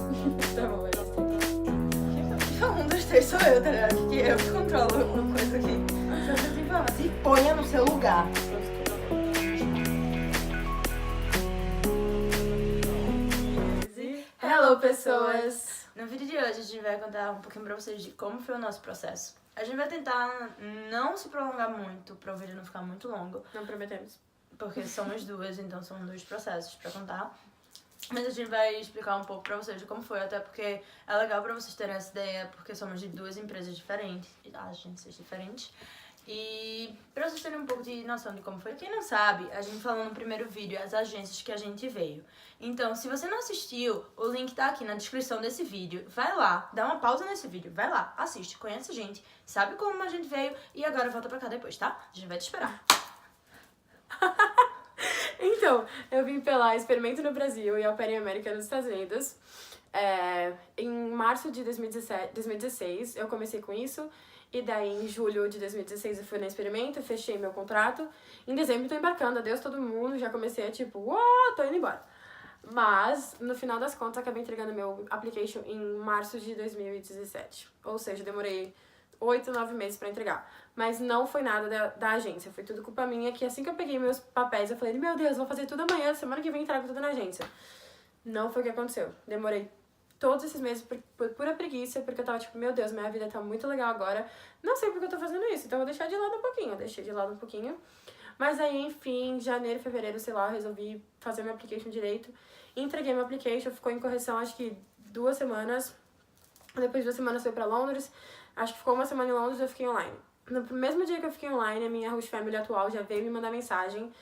Tá bom, vai ser. Um dos três sou eu, tá ligado? Que eu que controlo uma coisa aqui. Se ponha no seu lugar. Hello, pessoas! No vídeo de hoje a gente vai contar um pouquinho pra vocês de como foi o nosso processo. A gente vai tentar não se prolongar muito, pra o vídeo não ficar muito longo. Não prometemos. Porque somos duas, então são dois processos pra contar. Mas a gente vai explicar um pouco pra vocês de como foi, até porque é legal pra vocês terem essa ideia, porque somos de duas empresas diferentes, agências diferentes. E pra vocês terem um pouco de noção de como foi. Quem não sabe, a gente falou no primeiro vídeo as agências que a gente veio. Então, se você não assistiu, o link tá aqui na descrição desse vídeo. Vai lá, dá uma pausa nesse vídeo, vai lá, assiste, conhece a gente, sabe como a gente veio e agora volta pra cá depois, tá? A gente vai te esperar. Então, eu vim pela Experimento no Brasil e Au Pair em América nos Estados Unidos. Em março de 2016, eu comecei com isso. E daí, em julho de 2016, eu fui na Experimento, fechei meu contrato. Em dezembro, tô embarcando, adeus todo mundo. Já comecei a tipo, uau, tô indo embora. Mas, no final das contas, acabei entregando meu application em março de 2017. Ou seja, demorei 8, 9 meses pra entregar. Mas não foi nada da agência, foi tudo culpa minha, que assim que eu peguei meus papéis, eu falei, meu Deus, vou fazer tudo amanhã, semana que vem entrego tudo na agência. Não foi o que aconteceu. Demorei todos esses meses por pura preguiça, porque eu tava tipo, meu Deus, minha vida tá muito legal agora, não sei porque eu tô fazendo isso, então eu vou deixar de lado um pouquinho. Eu deixei de lado um pouquinho. Mas aí, enfim, janeiro, fevereiro, sei lá, eu resolvi fazer meu application direito. Entreguei meu application, ficou em correção acho que 2 semanas. Depois de 2 semanas eu fui pra Londres. Acho que ficou 1 semana em Londres e eu fiquei online. No mesmo dia que eu fiquei online, a minha host family atual já veio me mandar mensagem.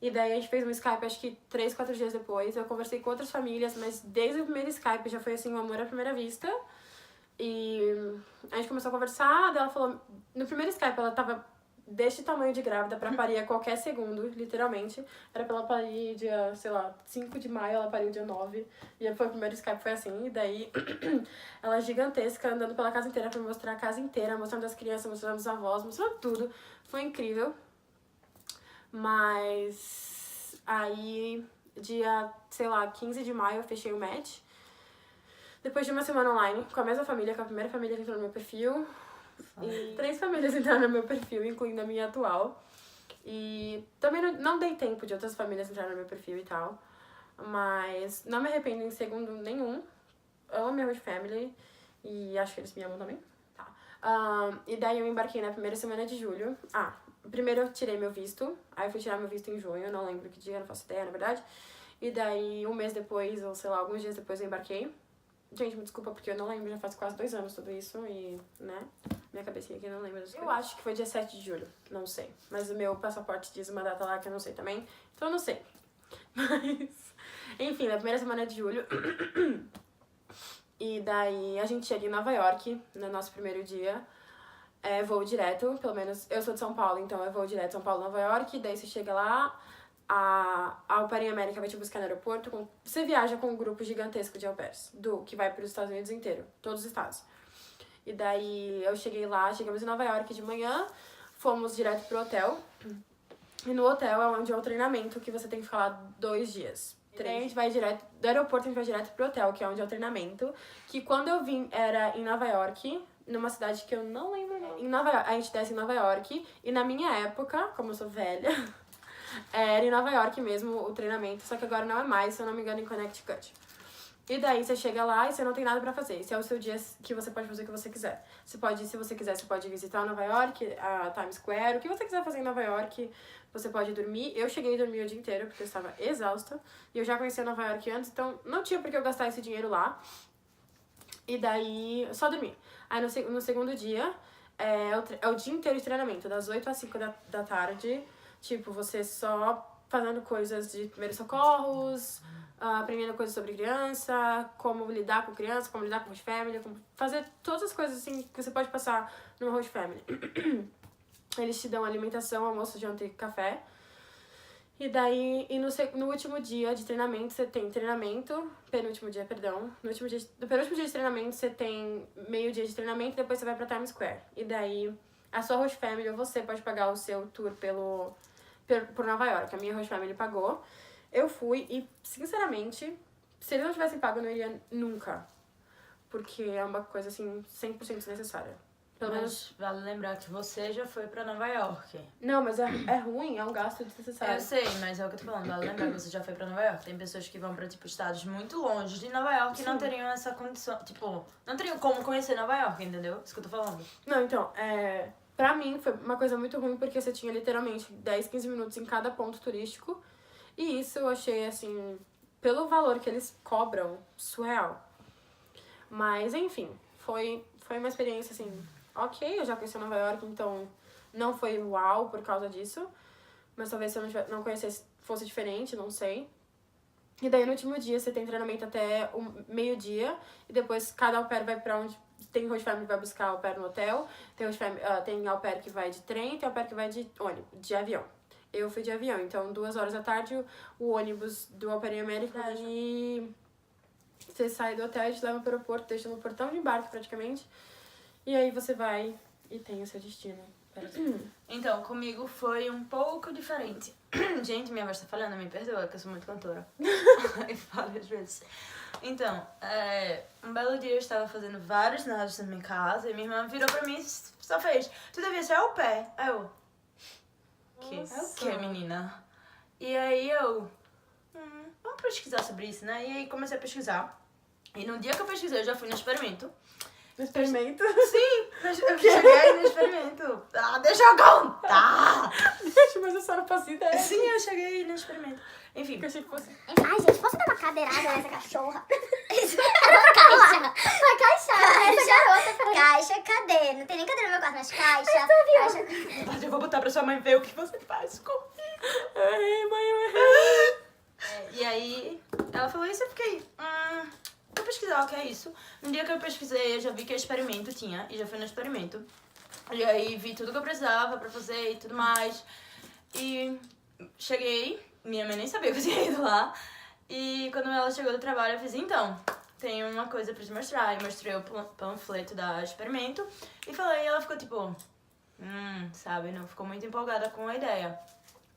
E daí a gente fez um Skype, acho que 3, 4 dias depois. Eu conversei com outras famílias, mas desde o primeiro Skype já foi assim, um amor à primeira vista. E a gente começou a conversar, daí ela falou... No primeiro Skype ela tava deste tamanho de grávida pra parir a qualquer segundo, literalmente. Era pra ela parir dia, sei lá, 5 de maio, ela pariu dia 9. E foi o primeiro Skype, foi assim. E daí ela gigantesca, andando pela casa inteira pra me mostrar a casa inteira, mostrando as crianças, mostrando os avós, mostrando tudo. Foi incrível. Mas aí, dia, sei lá, 15 de maio eu fechei o match. Depois de 1 semana online, com a mesma família, com a primeira família que entrou no meu perfil. E 3 famílias entraram no meu perfil, incluindo a minha atual. E também não dei tempo de outras famílias entrarem no meu perfil e tal. Mas não me arrependo em segundo nenhum. Amo minha host family e acho que eles me amam também. Tá. E daí eu embarquei na primeira semana de julho. Primeiro eu tirei meu visto. Aí eu fui tirar meu visto em junho, não lembro que dia, não faço ideia, na verdade. E daí 1 mês depois, ou sei lá, alguns dias depois eu embarquei. Gente, me desculpa porque eu não lembro, já faz quase 2 anos tudo isso e, né, minha cabecinha aqui não lembra das coisas. Eu acho que foi dia 7 de julho, não sei. Mas o meu passaporte diz uma data lá que eu não sei também, então eu não sei. Mas, enfim, na primeira semana de julho. E daí a gente chega em Nova York, no nosso primeiro dia. Voo direto, pelo menos eu sou de São Paulo, então eu vou direto São Paulo, Nova York. Daí você chega lá, a Au Pair em América vai te buscar no aeroporto. Você viaja com um grupo gigantesco de au pairs, que vai para os Estados Unidos inteiro, todos os estados. E daí eu cheguei lá, chegamos em Nova York de manhã, fomos direto pro hotel. E no hotel é onde é o treinamento, que você tem que ficar lá 2 dias. A gente vai direto, do aeroporto a gente vai direto pro hotel, que é onde é o treinamento. Que quando eu vim era em Nova York, numa cidade que eu não lembro não. A gente desce em Nova York, e na minha época, como eu sou velha, era em Nova York mesmo o treinamento, só que agora não é mais, se eu não me engano, em Connecticut. E daí você chega lá e você não tem nada pra fazer. Esse é o seu dia que você pode fazer o que você quiser. Você pode, se você quiser, você pode visitar Nova York, a Times Square, o que você quiser fazer em Nova York. Você pode dormir. Eu cheguei a dormir o dia inteiro porque eu estava exausta. E eu já conhecia Nova York antes, então não tinha por que eu gastar esse dinheiro lá. E daí, só dormir. Aí no segundo dia, é o dia inteiro de treinamento, das 8 às 5 da tarde. Tipo, você só fazendo coisas de primeiros socorros, aprendendo coisas sobre criança, como lidar com criança, como lidar com host family, como fazer todas as coisas assim que você pode passar numa host family. Eles te dão alimentação, almoço, janta e café. E daí, no último dia de treinamento, você tem treinamento, penúltimo dia de treinamento, você tem meio dia de treinamento e depois você vai pra Times Square. E daí, a sua host family ou você pode pagar o seu tour por Nova York. A minha host family pagou. Eu fui e, sinceramente, Se eles não tivessem pago, eu não iria nunca. Porque é uma coisa, assim, 100% desnecessária. Pelo menos... Mas vale lembrar que você já foi pra Nova York. Não, mas é ruim, é um gasto desnecessário. Eu sei, mas é o que eu tô falando. Vale lembrar que você já foi pra Nova York. Tem pessoas que vão pra, tipo, estados muito longe de Nova York e não teriam essa condição. Tipo, não teriam como conhecer Nova York, entendeu? Isso que eu tô falando. Não, então, pra mim foi uma coisa muito ruim, porque você tinha literalmente 10, 15 minutos em cada ponto turístico. E isso eu achei, assim, pelo valor que eles cobram, surreal. Mas, enfim, foi uma experiência, assim, ok, eu já conheci Nova York, então não foi uau por causa disso. Mas talvez se eu não conhecesse fosse diferente, não sei. E daí no último dia você tem treinamento até o meio-dia. E depois cada au pair vai pra onde... Tem host family que vai buscar au pair no hotel. Tem au pair que vai de trem, tem au pair que vai de ônibus, de avião. Eu fui de avião, então 2 horas da tarde o ônibus do Au Pair América e você sai do hotel, te leva pro aeroporto, deixa no portão de embarque praticamente. E aí você vai e tem o seu destino. Então, comigo foi um pouco diferente. Gente, minha voz tá falhando, me perdoa, que eu sou muito cantora. E falo às vezes. Então, um belo dia eu estava fazendo vários nados na minha casa e minha irmã virou pra mim e só fez: tu devia ser au pair. Aí eu... O que, menina? E aí eu... vamos pesquisar sobre isso, né? E aí comecei a pesquisar. E no dia que eu pesquisei, eu já fui no experimento. No experimento? Sim, eu cheguei no experimento. Ah, deixa eu contar! Deixa, mas eu só não faço ideia. Sim, eu cheguei no experimento. Enfim. Eu achei que fosse... Ai, gente, posso dar uma cadeirada nessa cachorra? Caixa. Uma caixa. Essa garota, Caixa, cadê? Não tem nem cadeira no meu quarto, mas caixa. Mas eu vou botar pra sua mãe ver o que você faz comigo. Ai, mãe, eu errei. E aí, ela falou isso e eu fiquei... vou pesquisar o que é isso. No dia que eu pesquisei, eu já vi que experimento tinha. E já fui no experimento. E aí, vi tudo que eu precisava pra fazer e tudo mais. E cheguei... Minha mãe nem sabia que eu tinha ido lá. E quando ela chegou do trabalho, eu fiz: então, tem uma coisa pra te mostrar. E mostrei o panfleto da experimento. E falei, e ela ficou tipo... sabe, não ficou muito empolgada com a ideia.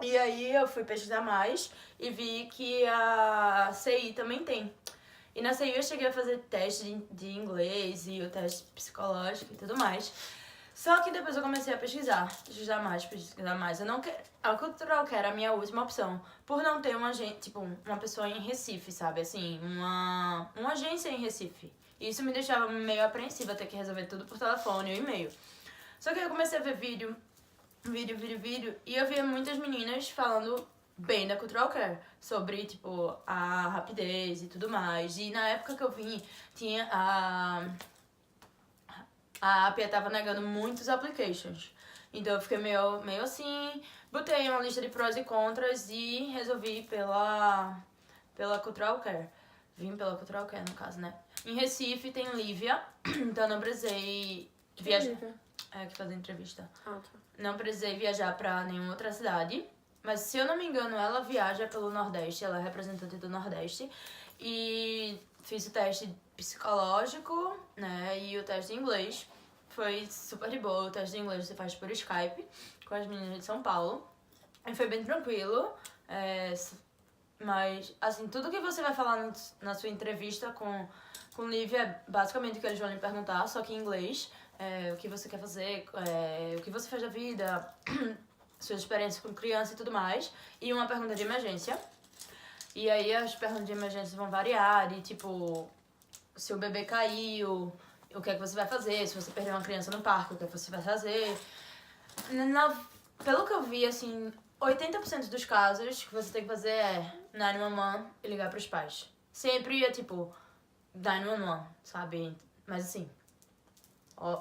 E aí eu fui pesquisar mais e vi que a CI também tem. E na CI eu cheguei a fazer teste de inglês e o teste psicológico e tudo mais. Só que depois eu comecei a pesquisar mais. Eu não quero... A Cultural Care era a minha última opção. Por não ter uma pessoa em Recife, sabe? Assim, uma agência em Recife. E isso me deixava meio apreensiva, ter que resolver tudo por telefone ou e-mail. Só que eu comecei a ver vídeo. E eu via muitas meninas falando bem da Cultural Care. Sobre, tipo, a rapidez e tudo mais. E na época que eu vim, tinha a APA tava negando muitos applications. Então eu fiquei meio assim, botei uma lista de prós e contras e resolvi pela Cultural Care. Vim pela Cultural Care, no caso, né? Em Recife tem Lívia, então eu não precisei viajar. Que fazer entrevista. Tá. Não precisei viajar pra nenhuma outra cidade. Mas se eu não me engano, ela viaja pelo Nordeste, ela é representante do Nordeste. E fiz o teste psicológico, né, e o teste de inglês. Foi super de boa. O teste de inglês você faz por Skype, com as meninas de São Paulo. E foi bem tranquilo. Mas, assim, tudo que você vai falar na sua entrevista com Lívia é basicamente o que eles vão lhe perguntar, só que em inglês. O que você quer fazer, o que você faz da vida, suas experiências com criança e tudo mais. E uma pergunta de emergência. E aí as perguntas de emergência vão variar, e tipo, se o bebê caiu, o que é que você vai fazer, se você perder uma criança no parque, o que é que você vai fazer. Pelo que eu vi, assim, 80% dos casos que você tem que fazer é 911 e ligar pros pais. Sempre é tipo, 911, sabe? Mas assim,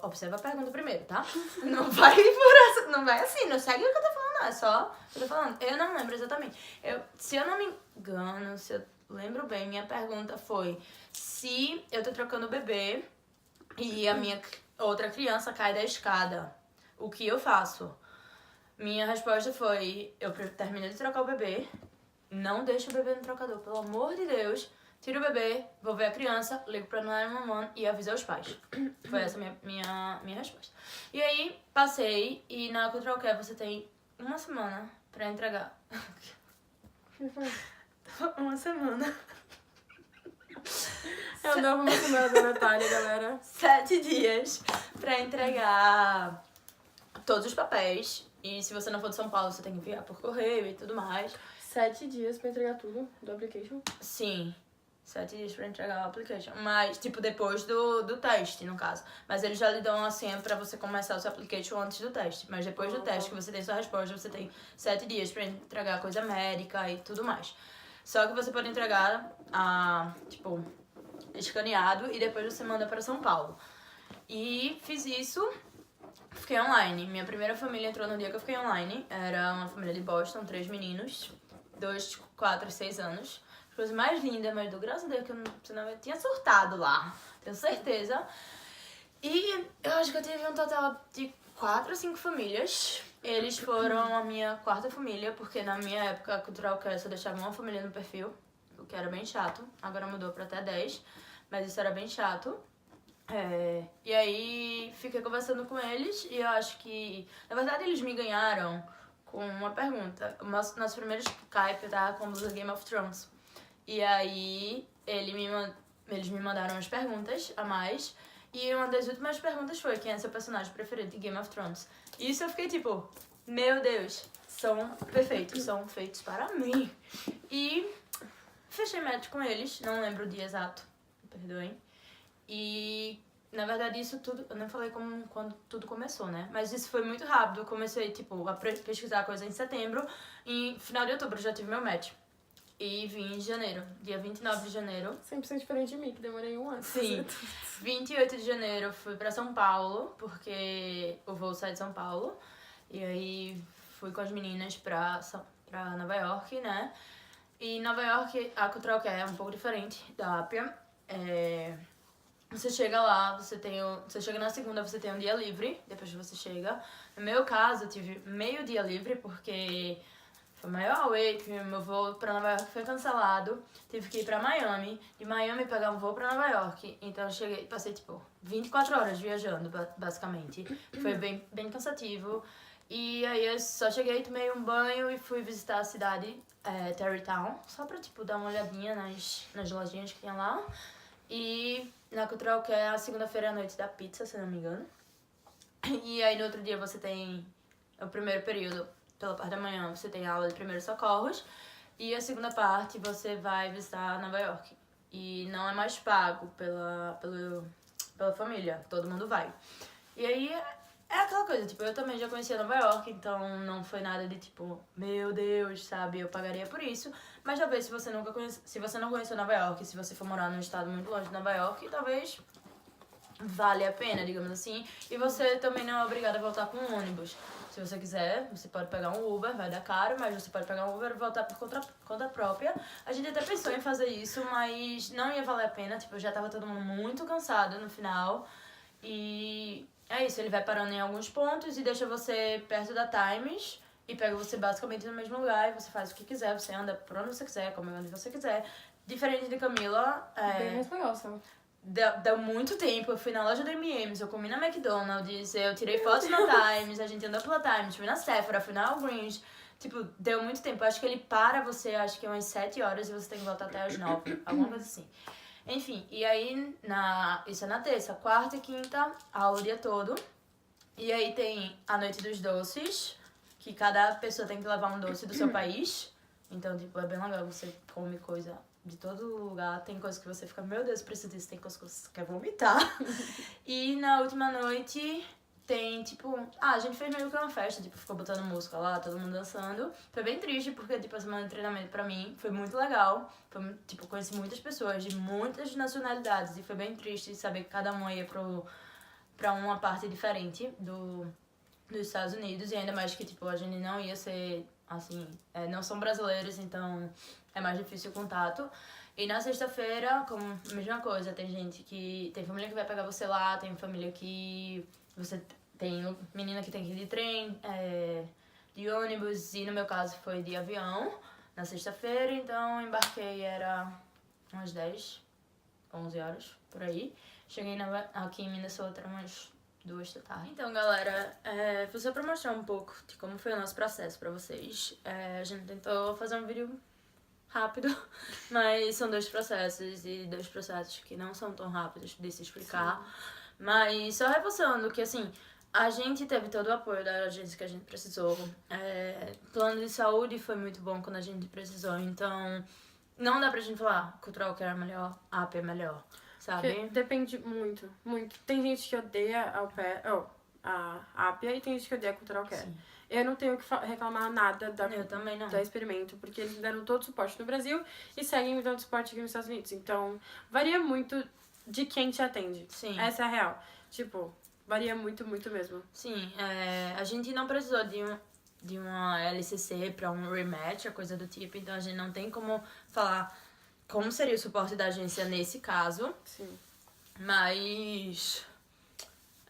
observa a pergunta primeiro, tá? Não vai assim, não segue o que eu tô falando, não. É só o que eu tô falando. Eu não lembro exatamente. Se eu não me engano, se eu lembro bem, minha pergunta foi: se eu tô trocando o bebê e a minha outra criança cai da escada, o que eu faço? Minha resposta foi: eu terminei de trocar o bebê, não deixa o bebê no trocador, pelo amor de Deus. Tiro o bebê, vou ver a criança, ligo pra 911 e aviso aos pais. Foi essa minha resposta. E aí, passei, e na Cultural Care você tem uma semana pra entregar. Uma semana. É o novo maquinário da Natália, galera. 7 dias pra entregar todos os papéis. E se você não for de São Paulo, você tem que enviar por correio e tudo mais. 7 dias pra entregar tudo do application. Sim, 7 dias pra entregar o application. Mas, tipo, depois do teste, no caso. Mas eles já lhe dão a senha pra você começar o seu application antes do teste. Mas depois do teste, que você tem sua resposta, você tem 7 dias pra entregar coisa médica e tudo mais. Só que você pode entregar, tipo, escaneado e depois você manda para São Paulo. E fiz isso, fiquei online. Minha primeira família entrou no dia que eu fiquei online. Era uma família de Boston, 3 meninos, 2, 4 e 6 anos. Coisa mais linda, mas do graças a Deus que senão eu tinha surtado lá, tenho certeza. E eu acho que eu tive um total de 4 ou 5 famílias. Eles foram a minha 4ª família, porque na minha época a Cultural Care só deixava uma família no perfil, o que era bem chato. Agora mudou pra até 10, mas isso era bem chato. E aí fiquei conversando com eles e eu acho que, na verdade, eles me ganharam com uma pergunta. Nosso primeiro Skype eu tava com a blusa Game of Thrones. E aí eles me mandaram umas perguntas a mais. E uma das últimas perguntas foi: quem é seu personagem preferido de Game of Thrones? E isso eu fiquei tipo, meu Deus, são perfeitos, são feitos para mim. E fechei match com eles, não lembro o dia exato, me perdoem. E na verdade isso tudo, eu nem falei quando tudo começou, né? Mas isso foi muito rápido, eu comecei tipo a pesquisar a coisa em setembro e no final de outubro eu já tive meu match. E vim em janeiro, dia 29 de janeiro. 100% diferente de mim, que demorei um ano. Sim. 28 de janeiro fui pra São Paulo, porque o voo sai de São Paulo. E aí fui com as meninas pra Nova York, né? E Nova York, a Cultural Care é um pouco diferente da Apia. Você chega lá, você chega na segunda, você tem um dia livre, depois que você chega. No meu caso, eu tive meio dia livre, porque foi maior wait, meu voo pra Nova York foi cancelado, tive que ir pra Miami, de Miami pegar um voo pra Nova York, então eu passei tipo 24 horas viajando, basicamente. Foi bem cansativo, e aí eu só cheguei, tomei um banho e fui visitar a cidade, Tarrytown, só pra tipo dar uma olhadinha nas lojinhas que tinha lá, e na Cultural que é a segunda-feira à noite da pizza, se não me engano, e aí no outro dia você tem o primeiro período. Pela parte da manhã você tem aula de primeiros socorros e a segunda parte você vai visitar Nova York. E não é mais pago pela família, todo mundo vai. E aí é aquela coisa, tipo, eu também já conhecia Nova York, então não foi nada de tipo, meu Deus, sabe, eu pagaria por isso. Mas talvez se você não conheceu Nova York, se você for morar num estado muito longe de Nova York, talvez vale a pena, digamos assim. E você também não é obrigada a voltar com um ônibus. Se você quiser, você pode pegar um Uber, vai dar caro, mas você pode pegar um Uber e voltar por conta própria. A gente até pensou em fazer isso, mas não ia valer a pena. Tipo, já tava todo mundo muito cansado no final. E é isso, ele vai parando em alguns pontos e deixa você perto da Times e pega você basicamente no mesmo lugar e você faz o que quiser, você anda por onde você quiser, come onde você quiser. Diferente de Camila, Bem mais legal, sabe? Deu muito tempo, eu fui na loja da M&M's, eu comi na McDonald's, eu tirei fotos na Times, a gente andou pela Times, fui na Sephora, fui na Walgreens. Tipo, deu muito tempo. Eu acho que ele para você, acho que umas 7 horas e você tem que voltar até as 9, alguma coisa assim. Enfim, e aí, isso é na terça, quarta e quinta, aula o dia todo. E aí tem a noite dos doces, que cada pessoa tem que levar um doce do seu país. Então, tipo, é bem legal, você come coisa de todo lugar, tem coisa que você fica, meu Deus, preciso disso, tem coisa que você quer vomitar. E na última noite tem, tipo, a gente fez meio que uma festa, tipo, ficou botando música lá, todo mundo dançando. Foi bem triste, porque, tipo, a semana de treinamento pra mim foi muito legal. Foi, tipo, conheci muitas pessoas de muitas nacionalidades e foi bem triste saber que cada uma ia pra uma parte diferente dos Estados Unidos, e ainda mais que, tipo, a gente não ia ser, assim, não são brasileiros, então é mais difícil o contato. E na sexta-feira, como a mesma coisa, tem família que vai pegar você lá, tem família que você tem menina que tem que ir de trem, de ônibus, e no meu caso foi de avião, na sexta-feira, então embarquei, era umas 10, 11 horas, por aí. Cheguei aqui em Minnesota, era umas 2 da tarde. Então, galera, foi só pra mostrar um pouco de como foi o nosso processo pra vocês. A gente tentou fazer um vídeo rápido, mas são 2 processos e 2 processos que não são tão rápidos de se explicar. Mas só reforçando que, assim, a gente teve todo o apoio da agência que a gente precisou. Plano de saúde foi muito bom quando a gente precisou, então não dá pra gente falar Cultural Care é melhor, AP é melhor, sabe? Porque depende muito, muito. Tem gente que odeia a Apia e tem gente que odeia a Cultural Care. Sim. Eu não tenho que reclamar nada Eu também não. da Experimento, porque eles me deram todo o suporte no Brasil e seguem me dando suporte aqui nos Estados Unidos. Então, varia muito de quem te atende. Sim. Essa é a real. Tipo, varia muito, muito mesmo. Sim, a gente não precisou de uma LCC pra um rematch, a coisa do tipo, então a gente não tem como falar como seria o suporte da agência nesse caso, Sim. mas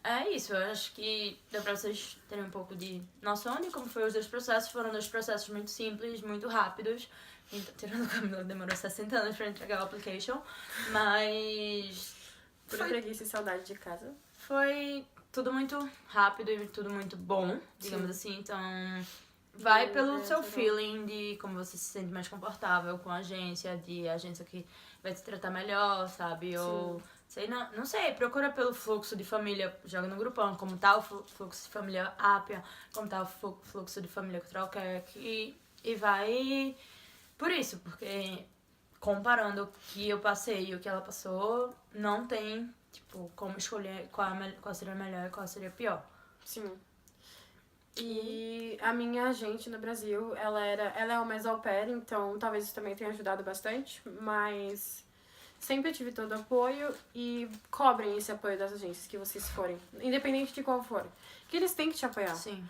é isso, eu acho que deu pra vocês terem um pouco de noção de como foi os 2 processos. Foram 2 processos muito simples, muito rápidos. Então, tirando o Camila, demorou 60 anos pra entregar o application, mas Por preguiça e saudade de casa. foi tudo muito rápido e tudo muito bom, digamos assim. Então, vai pelo seu feeling de como você se sente mais confortável com a agência, de agência que vai te tratar melhor, sabe? Ou, sei, não sei, procura pelo fluxo de família, joga no grupão, como tá o fluxo de família Apia, como tá o fluxo de família Cultural Care, e vai por isso, porque comparando o que eu passei e o que ela passou, não tem, tipo, como escolher qual seria melhor e qual seria pior. Sim. E a minha agente no Brasil, ela é uma ex-au pair, então talvez isso também tenha ajudado bastante, mas sempre tive todo o apoio e cobrem esse apoio das agências que vocês forem, independente de qual for, que eles têm que te apoiar. Sim,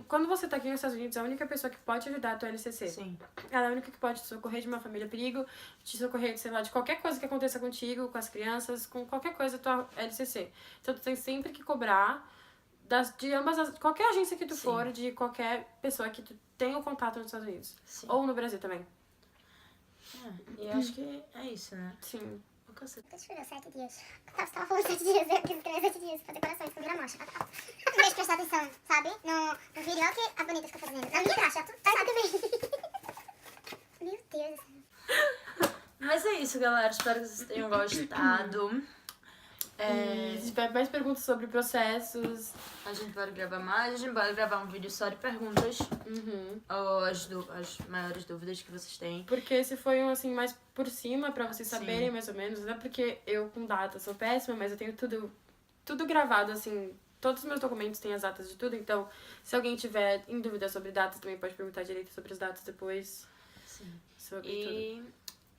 Quando você tá aqui nos Estados Unidos, a única pessoa que pode te ajudar é a tua LCC. sim. Ela é a única que pode te socorrer de uma família perigo, te socorrer, sei lá, de qualquer coisa que aconteça contigo, com as crianças, com qualquer coisa, tua LCC. Então, tu tem sempre que cobrar de ambas qualquer agência que tu for, de qualquer pessoa que tu tenha o contato nos Estados Unidos. Sim. Ou no Brasil também. E acho que é isso, né? Sim. O cacete. Porque escreveu 7 dias. Você tava falando 7 dias, eu quis escrever 7 dias, fazer corações, que eu viro a mancha. Em vez de prestar atenção, sabe? No vídeo, olha o que a bonita fica fazendo. Na minha caixa, tu sabe também. Meu Deus. Mas é isso, galera. Espero que vocês tenham gostado. E se tiver mais perguntas sobre processos, A gente pode gravar mais. A gente pode gravar um vídeo só de perguntas. Ou as maiores dúvidas que vocês têm. porque esse foi um, assim, mais por cima, pra vocês saberem mais ou menos. Não é porque eu, com data, sou péssima, mas eu tenho tudo gravado, assim. Todos os meus documentos têm as datas de tudo, então se alguém tiver em dúvida sobre datas, também pode perguntar direito sobre as datas depois. Sim. Sobre E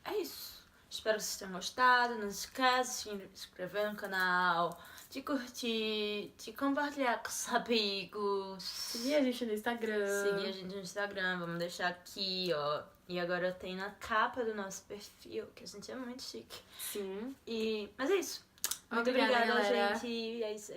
é isso. Espero que vocês tenham gostado. Não se esqueça de se inscrever no canal, de curtir, de compartilhar com os amigos. Seguir a gente no Instagram. Seguir a gente no Instagram, vamos deixar aqui, ó. E agora tem na capa do nosso perfil, que a gente é muito chique. Sim. Mas é isso. Muito Obrigada, obrigada, galera. gente. É isso aí.